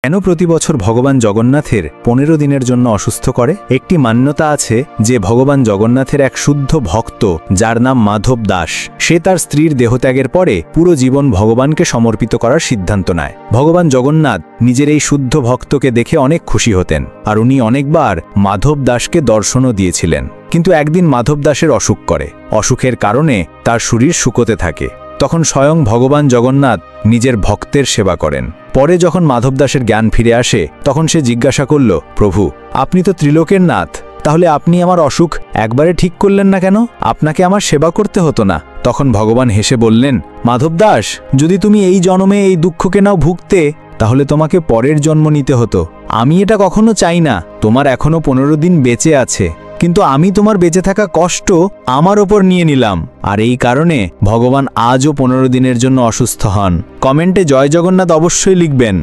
কেন প্রতি বছর ভগবান জগন্নাথের 15 দিনের জন্য অসুস্থ করে? একটি মান্যতা আছে যে ভগবান জগন্নাথের এক শুদ্ধ ভক্ত যার নাম মাধব দাস, সে তার স্ত্রীর দেহত্যাগের পরে পুরো জীবন ভগবানকে সমর্পিত করার সিদ্ধান্ত নেয়। ভগবান জগন্নাথ নিজের এই শুদ্ধ ভক্তকে দেখে অনেক খুশি হতেন, আর উনি অনেকবার মাধব দাসকে দর্শনও দিয়েছিলেন। কিন্তু একদিন মাধব দাসের অসুখ করে। অসুখের কারণে তার শরীর শুকোতে থাকে। তখন স্বয়ং ভগবান জগন্নাথ নিজের ভক্তের সেবা করেন। পরে যখন মাধব দাসের জ্ঞান ফিরে আসে, তখন সে জিজ্ঞাসা করল, প্রভু, আপনি তো ত্রিলোকের নাথ, তাহলে আপনি আমার অসুখ একবারে ঠিক করলেন না কেন? আপনাকে আমার সেবা করতে হতো না? তখন ভগবান হেসে বললেন, মাধব দাস, যদি তুমি এই জন্মে এই দুঃখকে নাও ভুগতে, তাহলে তোমাকে পরের জন্ম নিতে হতো। আমি এটা কখনো চাই না। তোমার এখনো 15 দিন বেঁচে আছে, কিন্তু আমি তোমার বেঁচে থাকা কষ্ট আমার ওপর নিয়ে নিলাম, আর এই কারণে ভগবান আজও 15 দিনের জন্য অসুস্থ হন। কমেন্টে জয় জগন্নাথ অবশ্যই লিখবেন।